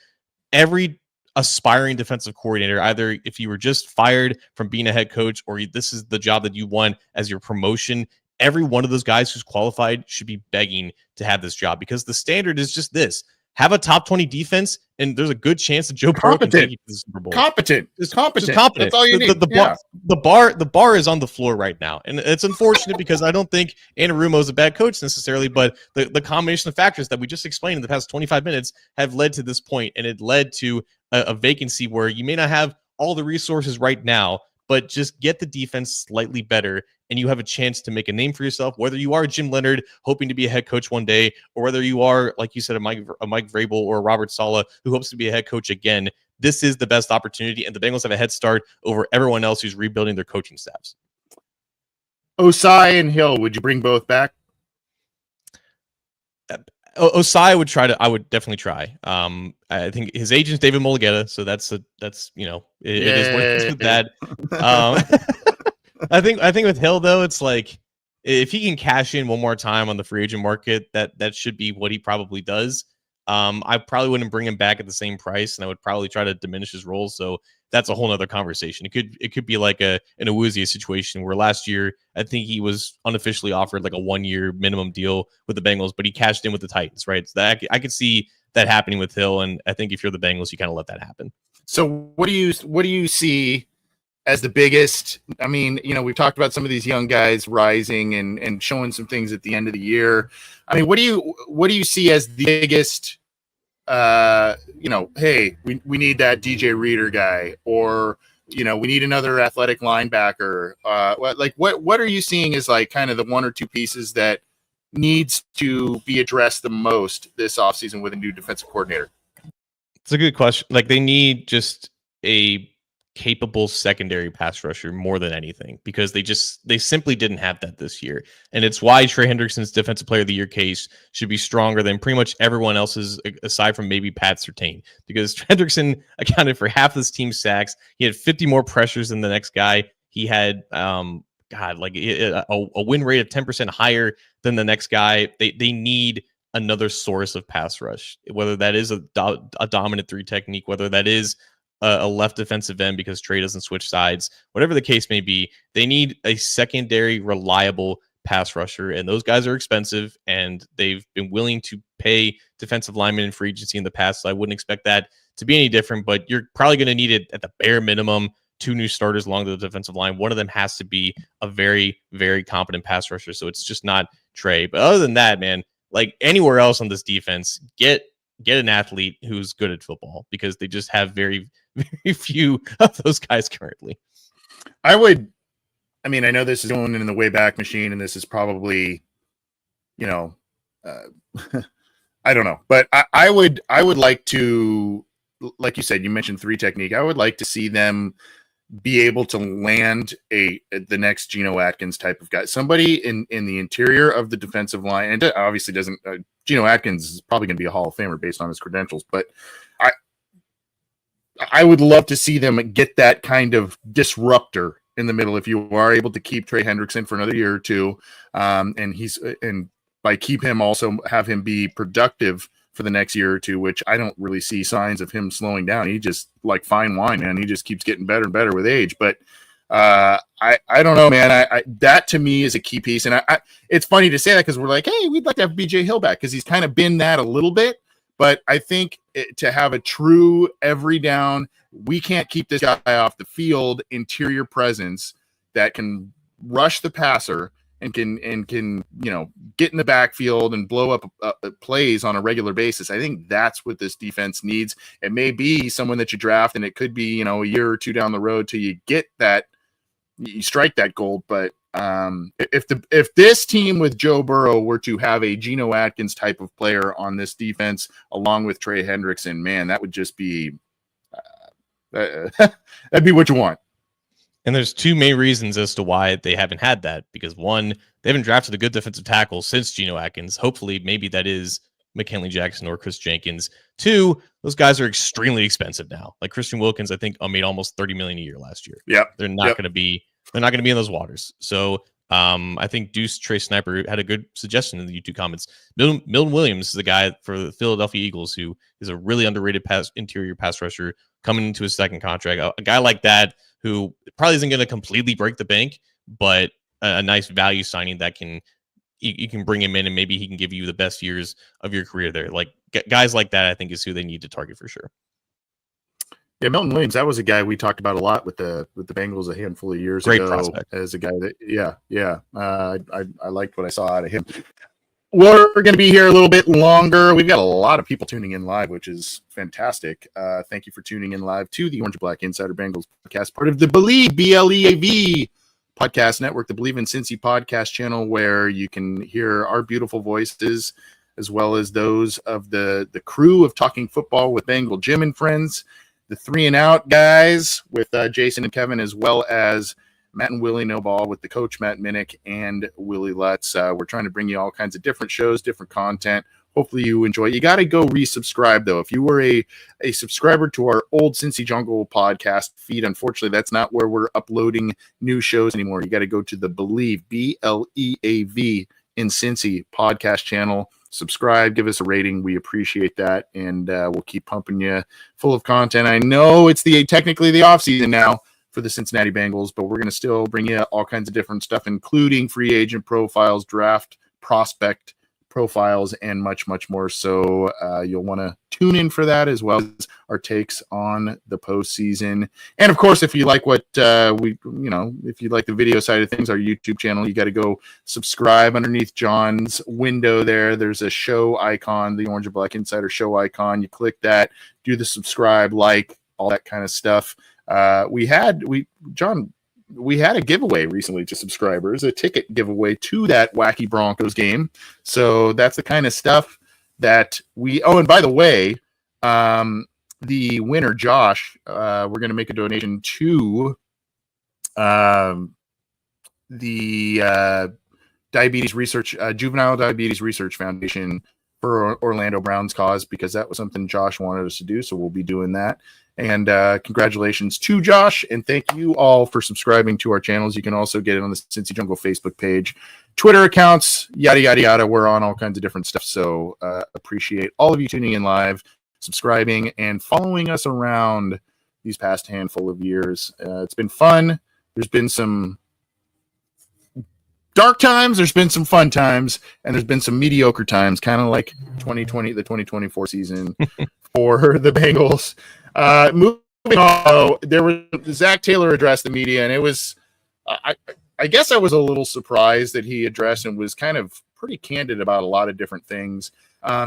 Every aspiring defensive coordinator, either if you were just fired from being a head coach or this is the job that you want as your promotion, every one of those guys who's qualified should be begging to have this job, because the standard is just this: have a top 20 defense, and there's a good chance that Joe Burrow can take you to the Super Bowl. Competent. Just competent. That's all you need. The bar is on the floor right now. And it's unfortunate because I don't think Anarumo is a bad coach necessarily, but the combination of factors that we just explained in the past 25 minutes have led to this point, and it led to a vacancy where you may not have all the resources right now, but just get the defense slightly better, and you have a chance to make a name for yourself, whether you are Jim Leonard hoping to be a head coach one day, or whether you are, like you said, a Mike Vrabel or a Robert Saleh who hopes to be a head coach again. This is the best opportunity, and the Bengals have a head start over everyone else who's rebuilding their coaching staffs. Osai and Hill, would you bring both back? Osai I would definitely try. I think his agent's David Mulugeta, so that's it is what it is with that. I think with Hill though, it's if he can cash in one more time on the free agent market, that should be what he probably does. I probably wouldn't bring him back at the same price, and I would probably try to diminish his role. So that's a whole nother conversation. It could be like an Awuzie situation where last year I think he was unofficially offered a 1-year minimum deal with the Bengals, but he cashed in with the Titans, right? So I could see that happening with Hill, and I think if you're the Bengals, you kind of let that happen. So what do you see as the biggest? We've talked about some of these young guys rising and showing some things at the end of the year. What do you see as the biggest? Hey, we need that DJ Reader guy, or we need another athletic linebacker. What are you seeing as kind of the 1 or 2 pieces that needs to be addressed the most this offseason with a new defensive coordinator? It's a good question. They need just a capable secondary pass rusher more than anything, because they simply didn't have that this year. And it's why Trey Hendrickson's defensive player of the year case should be stronger than pretty much everyone else's, aside from maybe Pat Surtain, because Hendrickson accounted for half this team's sacks. He had 50 more pressures than the next guy. He had a win rate of 10% higher than the next guy. They need another source of pass rush, whether that is a dominant 3 technique, whether that is a left defensive end because Trey doesn't switch sides, whatever the case may be. They need a secondary, reliable pass rusher, and those guys are expensive, and they've been willing to pay defensive linemen in free agency in the past, so I wouldn't expect that to be any different, but you're probably going to need it at the bare minimum, 2 new starters along the defensive line. One of them has to be a very, very competent pass rusher, so it's just not Trey. But other than that, man, like anywhere else on this defense, get an athlete who's good at football, because they just have very, very few of those guys currently. I know this is going in the way back machine, and this is probably, I don't know, but I would like to, like you said, you mentioned 3 technique. I would like to see them be able to land the next Geno Atkins type of guy, somebody in the interior of the defensive line. And obviously doesn't, Geno Atkins is probably going to be a Hall of Famer based on his credentials, but I would love to see them get that kind of disruptor in the middle. If you are able to keep Trey Hendrickson for another year or two, and by keep him, also have him be productive for the next year or two, which I don't really see signs of him slowing down. He just, like fine wine, man. He just keeps getting better and better with age. But I don't know, man. I that to me is a key piece. And it's funny to say that because we're like, hey, we'd like to have BJ Hill back because he's kind of been that a little bit. But I think to have a true every down, we can't keep this guy off the field, interior presence that can rush the passer and can get in the backfield and blow up plays on a regular basis. I think that's what this defense needs. It may be someone that you draft, and it could be a year or two down the road till you get that, you strike that gold. But if this team with Joe Burrow were to have a Geno Atkins type of player on this defense along with Trey Hendrickson, man, that would just be that'd be what you want. And there's 2 main reasons as to why they haven't had that. Because 1, they haven't drafted a good defensive tackle since Geno Atkins. Hopefully, maybe that is McKinley Jackson or Chris Jenkins. 2, those guys are extremely expensive now. Like Christian Wilkins, I think made almost $30 million a year last year. Yeah, they're not going to be in those waters. So I think Deuce Trey Sniper had a good suggestion in the YouTube comments. Milton Williams is the guy for the Philadelphia Eagles who is a really underrated interior pass rusher coming into his second contract. A guy like that who probably isn't going to completely break the bank, but a nice value signing that you can bring him in and maybe he can give you the best years of your career there. Like guys like that, I think is who they need to target for sure. Yeah, Milton Williams, that was a guy we talked about a lot with the Bengals a handful of years Great ago. Prospect. As a guy that, I liked what I saw out of him. We're going to be here a little bit longer. We've got a lot of people tuning in live, which is fantastic. Thank you for tuning in live to the Orange and Black Insider Bengals podcast, part of the Believe, BLEAV podcast network, the Believe in Cincy podcast channel, where you can hear our beautiful voices as well as those of the crew of Talking Football with Bengal Jim and friends, the 3 and Out guys with Jason and Kevin, as well as Matt and Willie No Ball with the coach Matt Minnick and Willie Lutz. We're trying to bring you all kinds of different shows, different content. Hopefully you enjoy it. You got to go resubscribe, though. If you were a subscriber to our old Cincy Jungle podcast feed, unfortunately, that's not where we're uploading new shows anymore. You got to go to the Believe, BLEAV, in Cincy podcast channel. Subscribe, give us a rating. We appreciate that, and we'll keep pumping you full of content. I know it's technically the off season now for the Cincinnati Bengals, but we're going to still bring you all kinds of different stuff, including free agent profiles, draft prospect profiles, and much, much more. So you'll want to tune in for that, as well as our takes on the postseason. And of course, if you like what if you like the video side of things, our YouTube channel, you got to go subscribe. Underneath John's window there's a show icon, the Orange and Black Insider show icon. You click that, do the subscribe, like, all that kind of stuff. We had a giveaway recently to subscribers, a ticket giveaway to that wacky Broncos game. So that's the kind of stuff that and by the way, the winner, Josh, we're going to make a donation to the Diabetes Research, Juvenile Diabetes Research Foundation for Orlando Brown's cause, because that was something Josh wanted us to do. So we'll be doing that. And congratulations to Josh. And thank you all for subscribing to our channels. You can also get it on the Cincy Jungle Facebook page, Twitter accounts, yada, yada, yada. We're on all kinds of different stuff. So appreciate all of you tuning in live, subscribing, and following us around these past handful of years. It's been fun. There's been some dark times, there's been some fun times, and there's been some mediocre times, kind of like 2020, the 2024 season for the Bengals. Moving on, there was Zach Taylor addressed the media, and it was, I guess I was a little surprised that he addressed and was kind of pretty candid about a lot of different things.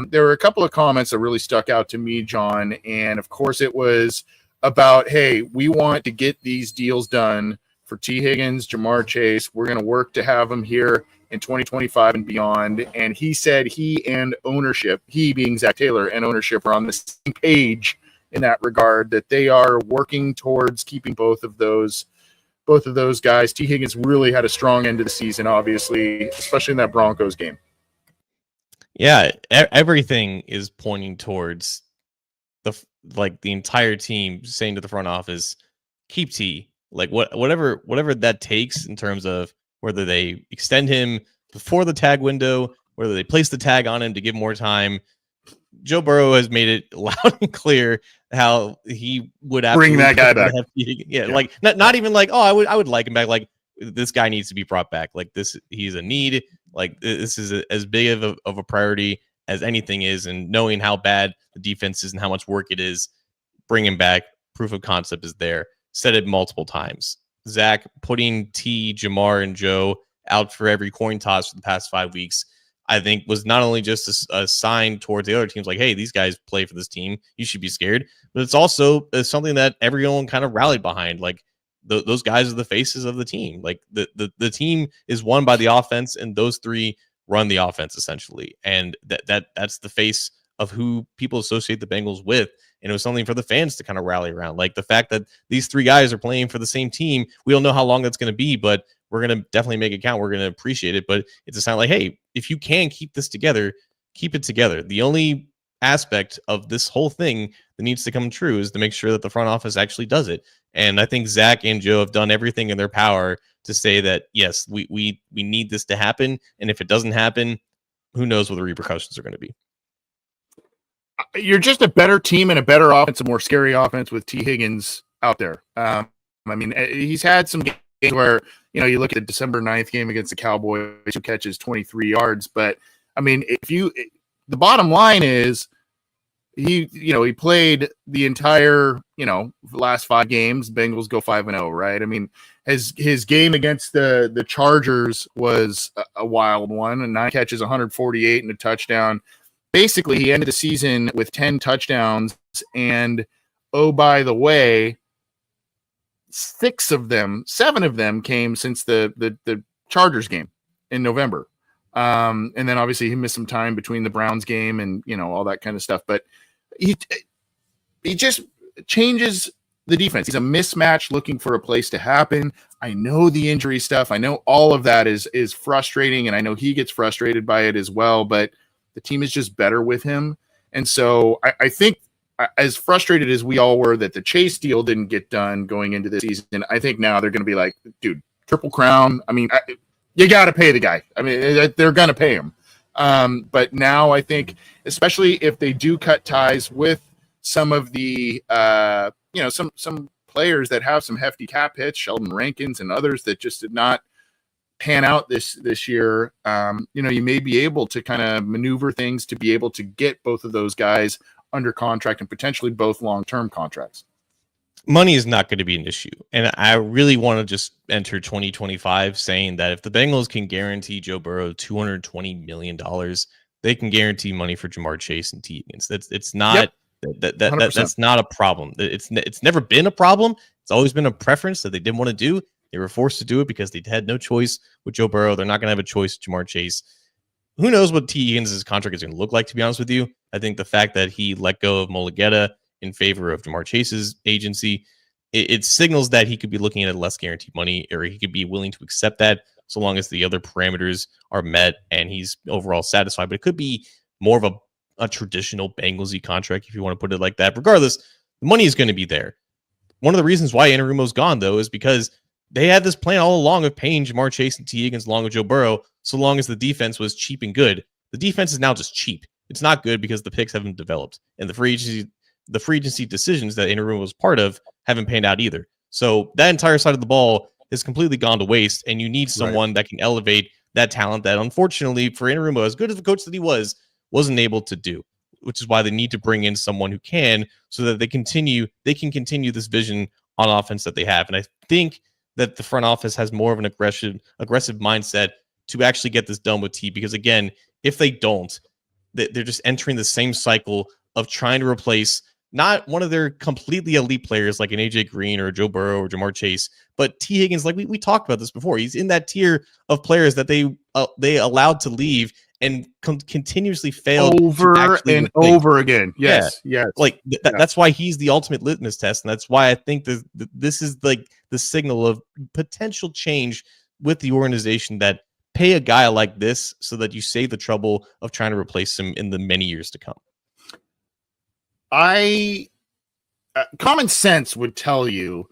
There were a couple of comments that really stuck out to me, John, and of course it was about, hey, we want to get these deals done for T. Higgins, Jamar Chase. We're going to work to have them here in 2025 and beyond. And he said he and ownership, he being Zach Taylor, and ownership are on the same page in that regard, that they are working towards keeping both of those guys. T. Higgins really had a strong end of the season, obviously, especially in that Broncos game. Yeah, everything is pointing towards the entire team saying to the front office, keep T. Like whatever that takes in terms of whether they extend him before the tag window, whether they place the tag on him to give more time. Joe Burrow has made it loud and clear how he would bring that guy back. Yeah, like not even like, oh, I would like him back. Like, this guy needs to be brought back. Like, he's a need. Like, this is as big of a priority as anything is. And knowing how bad the defense is and how much work it is, bring him back. Proof of concept is there. Said it multiple times. Zach putting T, Jamar, and Joe out for every coin toss for the past 5 weeks, I think was not only just a sign towards the other teams, like, hey, these guys play for this team, you should be scared, but it's also something that everyone kind of rallied behind. Like, those guys are the faces of the team. Like, the team is won by the offense, and those three run the offense essentially, and that's the face of who people associate the Bengals with. And it was something for the fans to kind of rally around. Like, the fact that these three guys are playing for the same team, we don't know how long that's going to be, but we're going to definitely make it count. We're going to appreciate it. But it's a sign like, hey, if you can keep this together, keep it together. The only aspect of this whole thing that needs to come true is to make sure that the front office actually does it. And I think Zach and Joe have done everything in their power to say that, yes, we need this to happen. And if it doesn't happen, who knows what the repercussions are going to be. You're just a better team and a better offense, a more scary offense with T. Higgins out there. I mean, he's had some games where, you look at the December 9th game against the Cowboys, who catches 23 yards. But, I mean, the bottom line is he played the entire, last 5 games. Bengals go 5-0, right? I mean, his game against the Chargers was a wild one, and 9 catches, 148 and a touchdown. Basically, he ended the season with 10 touchdowns, and oh, by the way, 7 of them came since the Chargers game in November. And then obviously he missed some time between the Browns game and, all that kind of stuff. But he just changes the defense. He's a mismatch looking for a place to happen. I know the injury stuff. I know all of that is frustrating, and I know he gets frustrated by it as well, but the team is just better with him. And so I think, as frustrated as we all were that the Chase deal didn't get done going into this season, I think now they're going to be like, dude, Triple Crown. I mean, you got to pay the guy. I mean, they're going to pay him. But now I think, especially if they do cut ties with some of the, some players that have some hefty cap hits, Sheldon Rankins and others that just did not pan out this year, you may be able to kind of maneuver things to be able to get both of those guys under contract and potentially both long-term contracts. Money is not going to be an issue. And I really want to just enter 2025 saying that if the Bengals can guarantee Joe Burrow $220 million, they can guarantee money for Jamar Chase and T. Higgins. It's not that's not a problem. It's never been a problem. It's always been a preference that they didn't want to do. They were forced to do it because they had no choice with Joe Burrow. They're not going to have a choice with Jamar Chase. Who knows what T. Higgins' contract is going to look like, to be honest with you. I think the fact that he let go of Mulugeta in favor of Jamar Chase's agency, it signals that he could be looking at less guaranteed money, or he could be willing to accept that so long as the other parameters are met and he's overall satisfied. But it could be more of a traditional Bengals-y contract, if you want to put it like that. Regardless, the money is going to be there. One of the reasons why Anarumo's gone, though, is because they had this plan all along of paying Jamar Chase and T. Higgins along with Joe Burrow, so long as the defense was cheap and good. The defense is now just cheap. It's not good because the picks haven't developed, and the free agency decisions that Anarumo was part of haven't panned out either. So that entire side of the ball has completely gone to waste, and you need someone that can elevate that talent that, unfortunately, for Anarumo, as good as the coach that he wasn't able to do, which is why they need to bring in someone who can, so that they can continue this vision on offense that they have. And I think that the front office has more of an aggressive mindset to actually get this done with T, because again, if they don't, they're just entering the same cycle of trying to replace not one of their completely elite players like an AJ Green or Joe Burrow or Jamar Chase, but T. Higgins, like we talked about this before. He's in that tier of players that they allowed to leave and continuously failed over and over again. Yes, yes. Like that's why he's the ultimate litmus test, and that's why I think this is like the signal of potential change with the organization, that pay a guy like this so that you save the trouble of trying to replace him in the many years to come. Common sense would tell you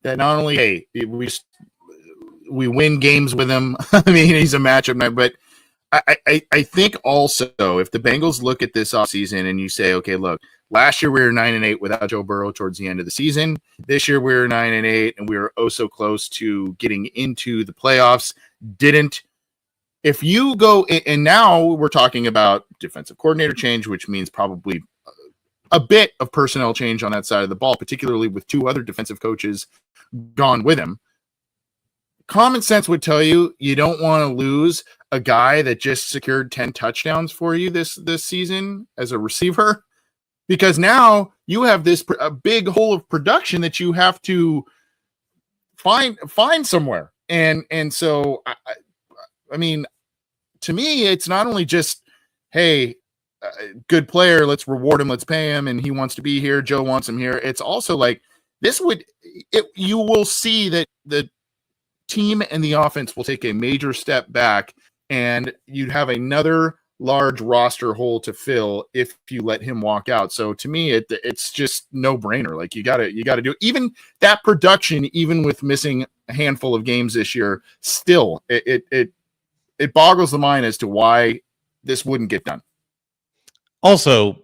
that not only, hey, we win games with him. I mean, he's a matchup night, but I think also if the Bengals look at this offseason and you say, okay, look, last year we were 9-8 without Joe Burrow towards the end of the season. This year we were 9-8 and we were oh so close to getting into the playoffs. Didn't. If you go, and now we're talking about defensive coordinator change, which means probably a bit of personnel change on that side of the ball, particularly with two other defensive coaches gone with him. Common sense would tell you don't want to lose a guy that just secured 10 touchdowns for you this season as a receiver, because now you have a big hole of production that you have to find somewhere. And so I mean, to me, it's not only just, hey, good player, let's reward him, let's pay him, and he wants to be here, Joe wants him here. It's also like you will see that the team and the offense will take a major step back, and you'd have another large roster hole to fill if you let him walk out. So to me, it's just no brainer. Like you gotta do even that production, even with missing a handful of games this year, still it boggles the mind as to why this wouldn't get done. Also,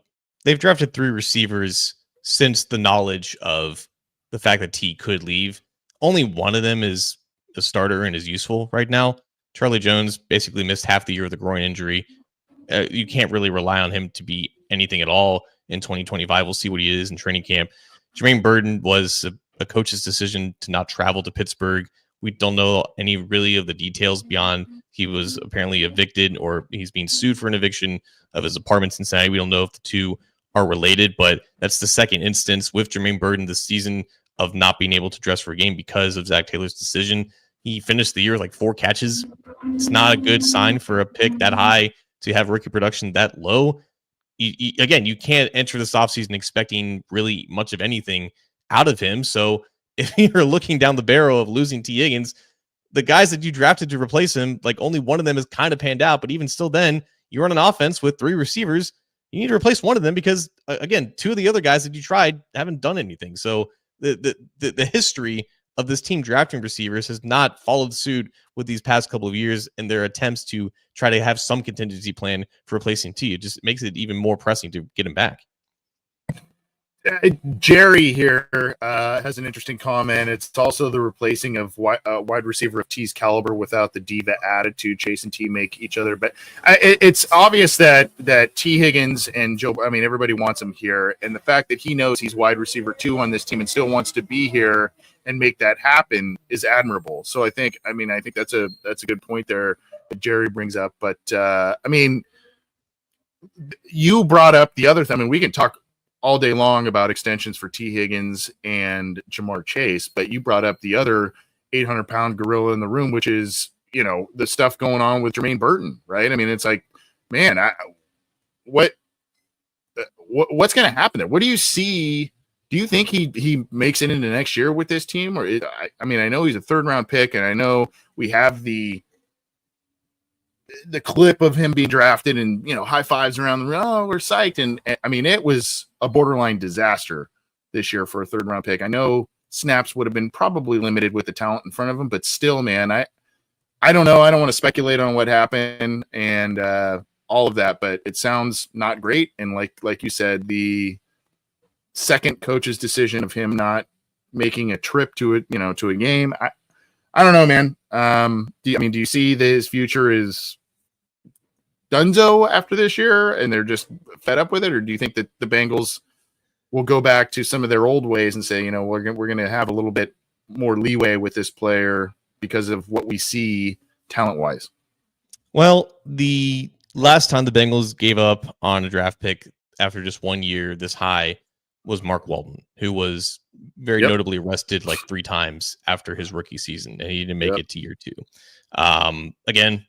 they've drafted 3 receivers since the knowledge of the fact that T could leave. Only one of them is a starter and is useful right now. Charlie Jones basically missed half the year with a groin injury. You can't really rely on him to be anything at all in 2025. We'll see what he is in training camp. Jermaine Burton was a coach's decision to not travel to Pittsburgh. We don't know any really of the details beyond he was apparently evicted or he's being sued for an eviction of his apartment in Cincinnati. We don't know if the two are related, but that's the second instance with Jermaine Burton this season of not being able to dress for a game because of Zach Taylor's decision. He finished the year with like 4 catches. It's not a good sign for a pick that high to have rookie production that low. Again, you can't enter this offseason expecting really much of anything out of him. So if you're looking down the barrel of losing T. Higgins, the guys that you drafted to replace him, like only one of them has kind of panned out. But even still then, you run an offense with 3 receivers. You need to replace one of them because, again, 2 of the other guys that you tried haven't done anything. So the history of this team drafting receivers has not followed suit with these past couple of years and their attempts to try to have some contingency plan for replacing T. It just makes it even more pressing to get him back. Jerry here has an interesting comment. It's also the replacing of wide receiver of T's caliber without the diva attitude. Chase and T make each other, but it's obvious that T. Higgins and Joe, I mean, everybody wants him here, and the fact that he knows he's wide receiver 2 on this team and still wants to be here and make that happen is admirable. So I think that's a good point there that Jerry brings up. But I mean, you brought up the other thing. I mean, we can talk all day long about extensions for T. Higgins and Jamar Chase, but you brought up the other 800-pound gorilla in the room, which is, the stuff going on with Jermaine Burton, right? I mean, it's like, man, what's going to happen there? What do you see? Do you think he makes it into next year with this team? Or I know he's a 3rd-round pick, and I know we have the the clip of him being drafted and, high fives around the room. Oh, we're psyched. And I mean, it was a borderline disaster this year for a 3rd round pick. I know snaps would have been probably limited with the talent in front of him, but still, man, I don't know. I don't want to speculate on what happened and all of that, but it sounds not great. And like you said, the second coach's decision of him not making a trip to it, to a game. I don't know, man. Do you see that his future is donezo after this year and they're just fed up with it? Or do you think that the Bengals will go back to some of their old ways and say, we're going to have a little bit more leeway with this player because of what we see talent-wise? Well, the last time the Bengals gave up on a draft pick after just 1 year this high was Mark Walton, who was very notably arrested like 3 times after his rookie season, and he didn't make it to year 2. Again,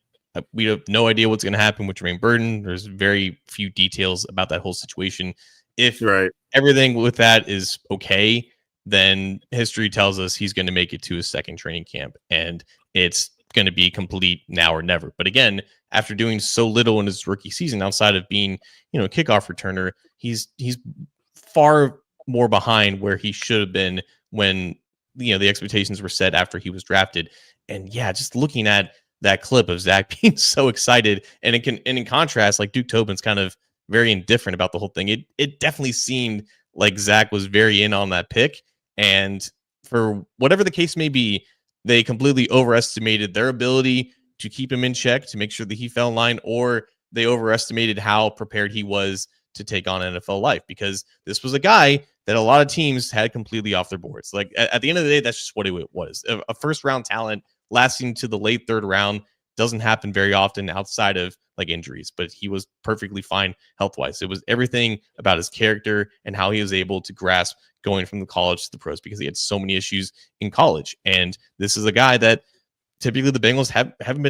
we have no idea what's going to happen with Jermaine Burton. There's very few details about that whole situation. If everything with that is okay, then history tells us he's going to make it to his second training camp, and it's going to be complete now or never. But again, after doing so little in his rookie season, outside of being, a kickoff returner, he's far more behind where he should have been when, the expectations were set after he was drafted. And yeah, just looking at that clip of Zach being so excited, and in contrast, like Duke Tobin's kind of very indifferent about the whole thing. It definitely seemed like Zach was very in on that pick. And for whatever the case may be, they completely overestimated their ability to keep him in check, to make sure that he fell in line, or they overestimated how prepared he was to take on NFL life, because this was a guy that a lot of teams had completely off their boards. Like at the end of the day, that's just what it was. A first round talent lasting to the late 3rd round doesn't happen very often outside of like injuries, but he was perfectly fine health-wise. It was everything about his character and how he was able to grasp going from the college to the pros, because he had so many issues in college. And this is a guy that typically the Bengals haven't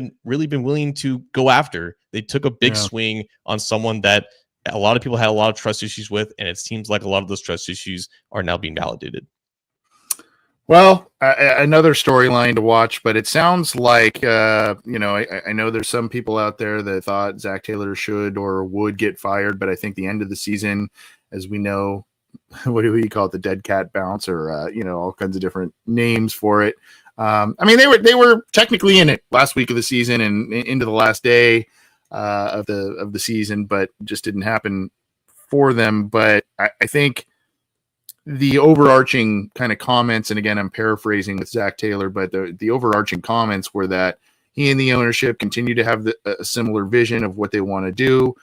been willing to go after. They took a big swing on someone that a lot of people had a lot of trust issues with, and it seems like a lot of those trust issues are now being validated. Well, another storyline to watch, but it sounds like, I know there's some people out there that thought Zach Taylor should or would get fired, but I think the end of the season, as we know, what do you call it? The dead cat bounce, or, all kinds of different names for it. They were technically in it last week of the season and into the last day of the season, but just didn't happen for them. But I think the overarching kind of comments, and again, I'm paraphrasing with Zach Taylor, but the overarching comments were that he and the ownership continue to have a similar vision of what they want to do,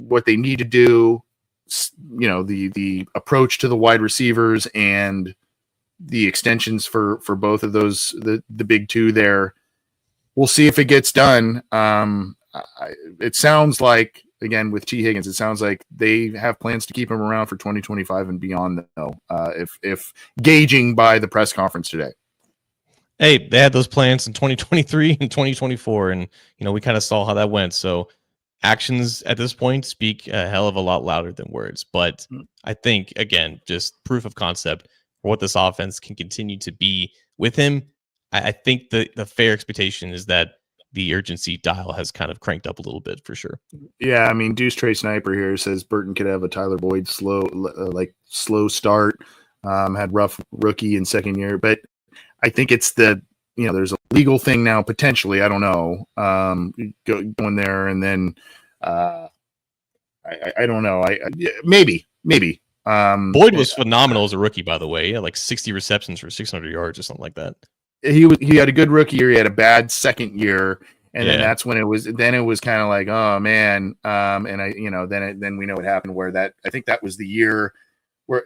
what they need to do, the approach to the wide receivers and the extensions for both of those, the big two there. We'll see if it gets done. It sounds like, again, with T. Higgins, it sounds like they have plans to keep him around for 2025 and beyond, though, if gauging by the press conference today. Hey, they had those plans in 2023 and 2024, and, we kind of saw how that went. So actions at this point speak a hell of a lot louder than words. But I think, again, just proof of concept for what this offense can continue to be with him. I think the fair expectation is that the urgency dial has kind of cranked up a little bit for sure. Yeah, I mean, Deuce Trey Sniper here says Burton could have a Tyler Boyd slow start, had rough rookie and second year, but I think it's there's a legal thing now potentially. I don't know, going there, and then I don't know. Maybe. Boyd was phenomenal as a rookie, by the way. He had like 60 receptions for 600 yards or something like that. He had a good rookie year. He had a bad second year, and then that's when it was kind of like, oh man. Then we know what happened, where I think that was the year where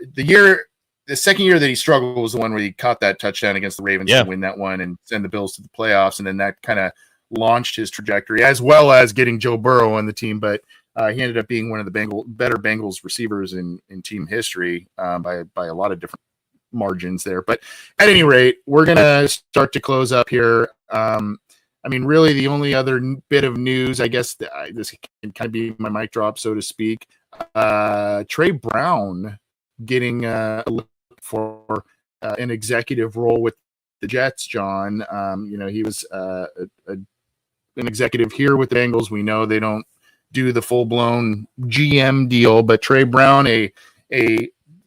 the second year that he struggled was the one where he caught that touchdown against the Ravens to win that one and send the Bills to the playoffs. And then that kind of launched his trajectory, as well as getting Joe Burrow on the team. But he ended up being one of the better Bengals receivers in team history by a lot of different margins there. But at any rate, we're going to start to close up here. Really the only other bit of news, I guess, this can kind of be my mic drop, so to speak. Trey Brown getting a look for an executive role with the Jets, John. He was a an executive here with the Bengals. We know they don't do the full-blown GM deal, but Trey Brown, a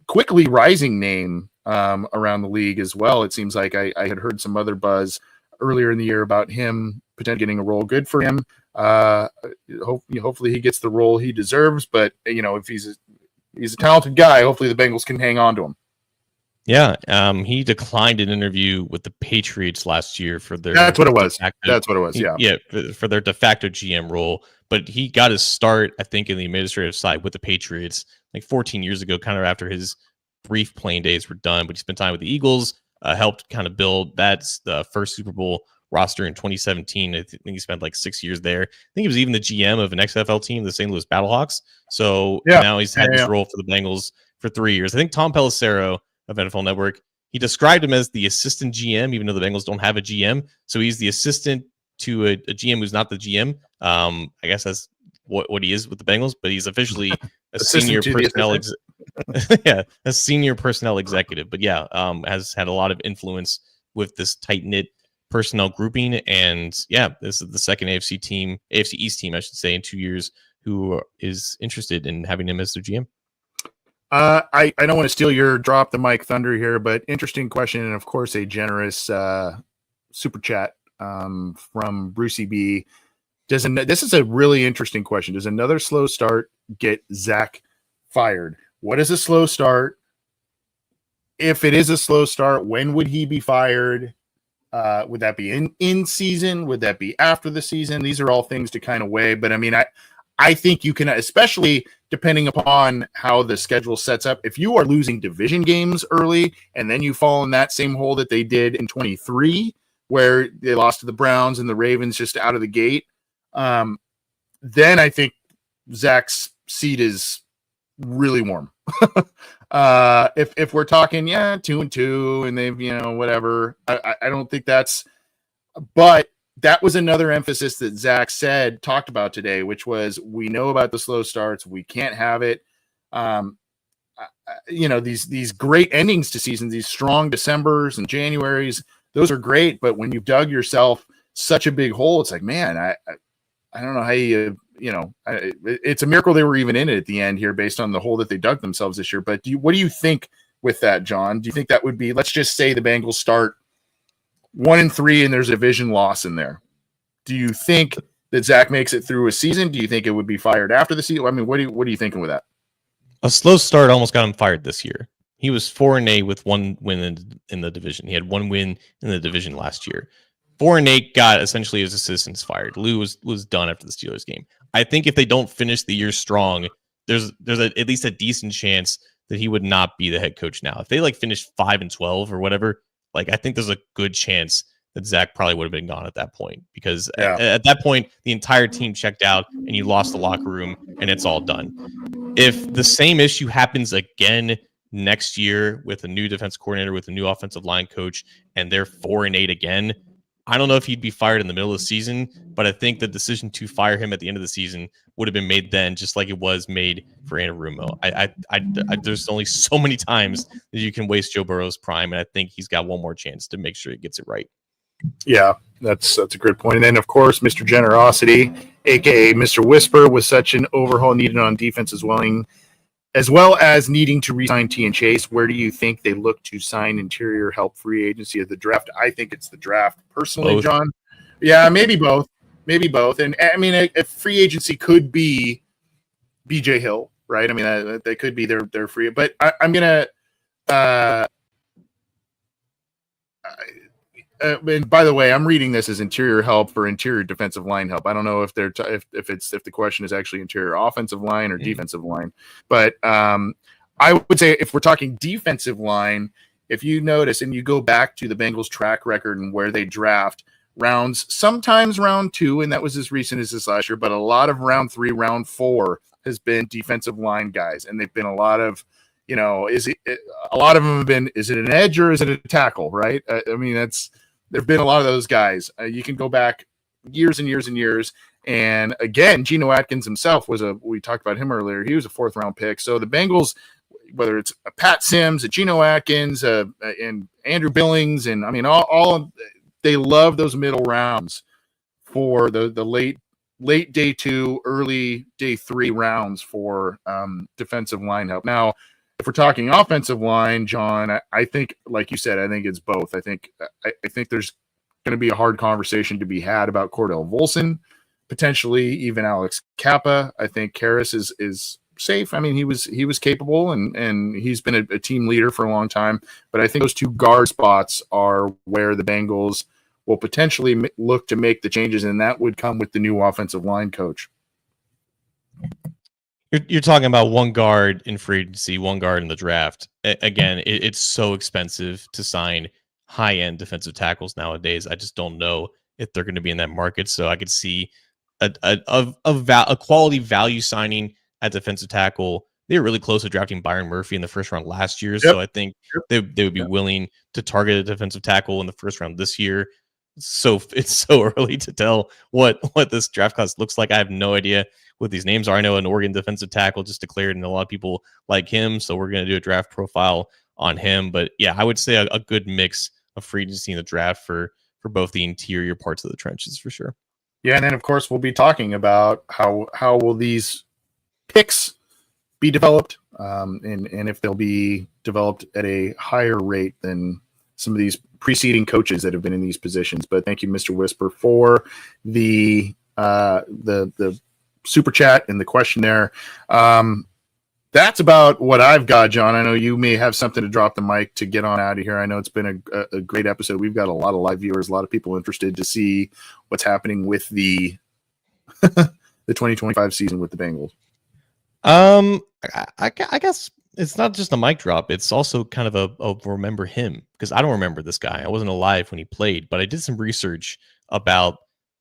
quickly rising name around the league as well. It seems like I had heard some other buzz earlier in the year about him potentially getting a role. Good for him. Hopefully he gets the role he deserves, but if he's a talented guy, hopefully the Bengals can hang on to him. Yeah, he declined an interview with the Patriots last year for their. That's what it was. That's what it was. Yeah, for their de facto GM role. But he got his start, I think, in the administrative side with the Patriots like 14 years ago, kind of after his brief playing days were done. But he spent time with the Eagles, helped kind of build that's the first Super Bowl roster in 2017. I think he spent like 6 years there. I think he was even the GM of an XFL team, the St. Louis Battlehawks. So now he's had this role for the Bengals for 3 years. I think Tom Pelissero of NFL Network, he described him as the assistant GM, even though the Bengals don't have a GM. So he's the assistant to a GM who's not the GM. I guess that's what he is with the Bengals, but he's officially a senior personnel a senior personnel executive. But has had a lot of influence with this tight-knit personnel grouping. And this is the second AFC East team, I should say, in 2 years who is interested in having him as their GM. I don't want to steal your drop the mic thunder here, but interesting question, and of course a generous super chat from Brucey B. This is a really interesting question. Does another slow start get Zach fired? What is a slow start? If it is a slow start, when would he be fired? Would that be in season? Would that be after the season? These are all things to kind of weigh, but I mean, I think you can, especially depending upon how the schedule sets up. If you are losing division games early and then you fall in that same hole that they did in 23, where they lost to the Browns and the Ravens just out of the gate, then I think Zach's seat is really warm. If we're talking, 2-2 and they've, whatever, I don't think that's, but that was another emphasis that Zach talked about today, which was, we know about the slow starts. We can't have it. These great endings to seasons, these strong Decembers and Januaries, those are great. But when you've dug yourself such a big hole, it's like, man, I don't know how it's a miracle they were even in it at the end here based on the hole that they dug themselves this year. But what do you think with that, John? Do you think that would be, let's just say the Bengals start 1-3 and there's a division loss in there? Do you think that Zach makes it through a season? Do you think it would be fired after the season? I mean, what are you thinking with that? A slow start almost got him fired this year. He was 4-8 with one win in the division. He had one win in the division last year. 4-8 got essentially his assistants fired. Lou was done after the Steelers game. I think if they don't finish the year strong, there's at least a decent chance that he would not be the head coach now. If they finish 5-12 or whatever, I think there's a good chance that Zach probably would have been gone at that point, because at that point, the entire team checked out and you lost the locker room and it's all done. If the same issue happens again next year with a new defense coordinator, with a new offensive line coach, and they're 4-8 again, I don't know if he'd be fired in the middle of the season, but I think the decision to fire him at the end of the season would have been made then, just like it was made for Anarumo. There's only so many times that you can waste Joe Burrow's prime, and I think he's got one more chance to make sure he gets it right. Yeah, that's a great point. And then, of course, Mr. Generosity, a.k.a. Mr. Whisper, with such an overhaul needed on defense as well as needing to re-sign T and Chase. Where do you think they look to sign interior help free agency of the draft? I think it's the draft, personally, both. John. Yeah, maybe both. And I mean, a free agency could be BJ Hill, right? I mean, they could be their free, but I'm gonna. And by the way, I'm reading this as interior help for interior defensive line help. I don't know if they're if the question is actually interior offensive line or defensive line, but I would say if we're talking defensive line, if you notice and you go back to the Bengals track record and where they draft rounds, sometimes round 2, and that was as recent as this last year, but a lot of round 3, round 4 has been defensive line guys, and they've been a lot of. A lot of them have been, is it an edge or is it a tackle, right? I mean, there've been a lot of those guys. You can go back years and years and years. And again, Geno Atkins himself we talked about him earlier. He was a 4th round pick. So the Bengals, whether it's a Pat Sims, a Geno Atkins, and Andrew Billings, and I mean, all they love those middle rounds for the late day 2, early day 3 rounds for defensive line help. Now, if we're talking offensive line, John, I think, like you said, I think it's both. I think there's going to be a hard conversation to be had about Cordell Volson, potentially even Alex Kappa. I think Karras is safe. I mean, he was capable and he's been a team leader for a long time. But I think those 2 guard spots are where the Bengals will potentially look to make the changes, and that would come with the new offensive line coach. You're talking about 1 guard in free agency, 1 guard in the draft. Again, it's so expensive to sign high-end defensive tackles nowadays. I just don't know if they're going to be in that market. So I could see a quality value signing at defensive tackle. They were really close to drafting Byron Murphy in the first round last year. Yep. So I think they would be willing to target a defensive tackle in the first round this year. So it's so early to tell what this draft class looks like. I have no idea what these names are. I know an Oregon defensive tackle just declared, and a lot of people like him. So we're going to do a draft profile on him. But yeah, I would say a good mix of free agency in the draft for both the interior parts of the trenches for sure. Yeah, and then of course we'll be talking about how will these picks be developed, and if they'll be developed at a higher rate than some of these preceding coaches that have been in these positions. But thank you, Mr. Whisper, for the super chat and the question there. That's about what I've got, John. I know you may have something to drop the mic to get on out of here. I know it's been a great episode. We've got a lot of live viewers, a lot of people interested to see what's happening with the the 2025 season with the Bengals. I guess it's not just a mic drop. It's also kind of a remember him, because I don't remember this guy. I wasn't alive when he played, but I did some research about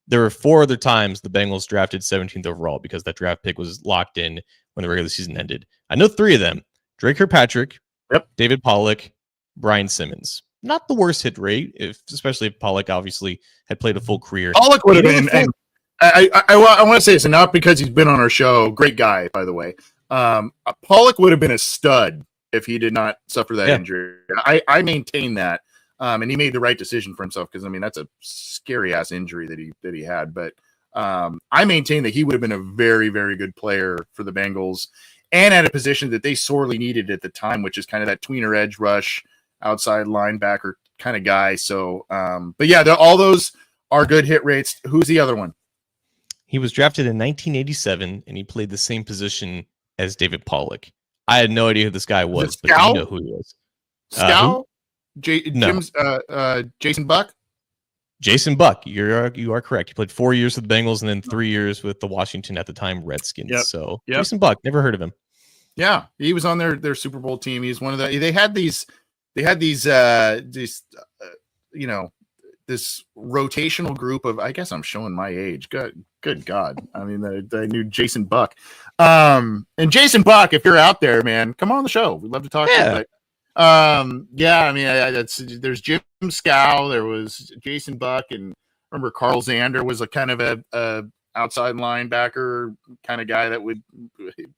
there were 4 other times the Bengals drafted 17th overall because that draft pick was locked in when the regular season ended. I know 3 of them: Drake Kirkpatrick, David Pollock, Brian Simmons. Not the worst hit rate, especially if Pollock obviously had played a full career. Pollock would have been, and I want to say this, and not because he's been on our show. Great guy, by the way. Pollock would have been a stud if he did not suffer that injury. I maintain that, and he made the right decision for himself, because I mean that's a scary ass injury that he had. But I maintain that he would have been a very, very good player for the Bengals, and at a position that they sorely needed at the time, which is kind of that tweener edge rush, outside linebacker kind of guy. So, but yeah, all those are good hit rates. Who's the other one? He was drafted in 1987, and he played the same position as David Pollock. I had no idea who this guy was, but you know who he was. Scow? Jason Buck? Jason Buck. You are correct. He played 4 years with the Bengals and then 3 years with the Washington, at the time, Redskins. Yep. So Jason Buck, never heard of him. Yeah, he was on their Super Bowl team. He's one of the. They had these this rotational group of, I guess I'm showing my age. Good God. I mean, I knew Jason Buck. And Jason Buck, if you're out there, man, come on the show. We'd love to talk to you. But, I mean, there's Jim Scow, there was Jason Buck, and remember Carl Zander was a kind of a outside linebacker kind of guy that would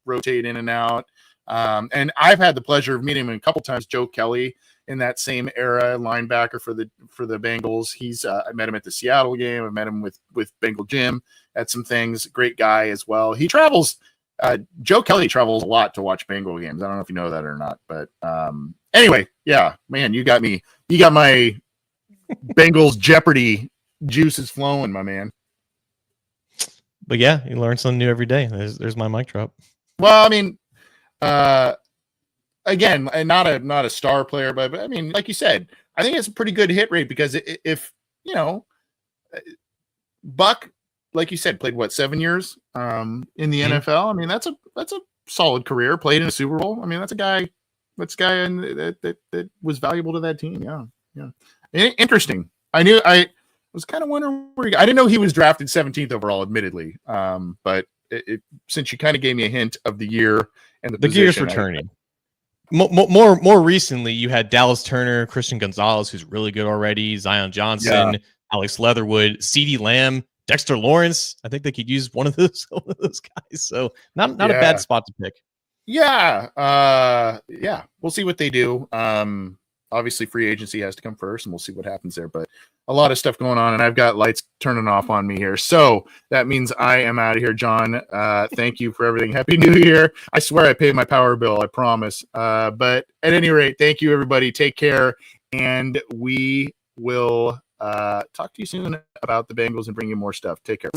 rotate in and out. And I've had the pleasure of meeting him a couple times. Joe Kelly, in that same era, linebacker for the Bengals. I met him at the Seattle game. I met him with Bengal Jim at some things. Great guy as well. He travels. Joe Kelly travels a lot to watch Bengal games. I don't know if you know that or not, but anyway, yeah, man, you got me. You got my Bengals Jeopardy juices flowing, my man. But yeah, you learn something new every day. There's my mic drop. Well, I mean, again, not a star player, but I mean, like you said, I think it's a pretty good hit rate, because if you know, Buck, like you said, played 7 years in the NFL. I mean, that's a solid career. Played in a Super Bowl. I mean, that's a guy that was valuable to that team. Yeah. Interesting. I was kind of wondering where I didn't know he was drafted 17th overall, admittedly. But since you kind of gave me a hint of the year and the gear's returning. More recently, you had Dallas Turner, Christian Gonzalez, who's really good already, Zion Johnson, Alex Leatherwood, CeeDee Lamb, Dexter Lawrence. I think they could use one of those guys. So not a bad spot to pick. Yeah. We'll see what they do. obviously free agency has to come first, and we'll see what happens there. But a lot of stuff going on, and I've got lights turning off on me here. So that means I am out of here, John. Thank you for everything. Happy New Year. I swear I paid my power bill, I promise. But at any rate, thank you, everybody. Take care, and we will talk to you soon about the Bengals and bring you more stuff. Take care.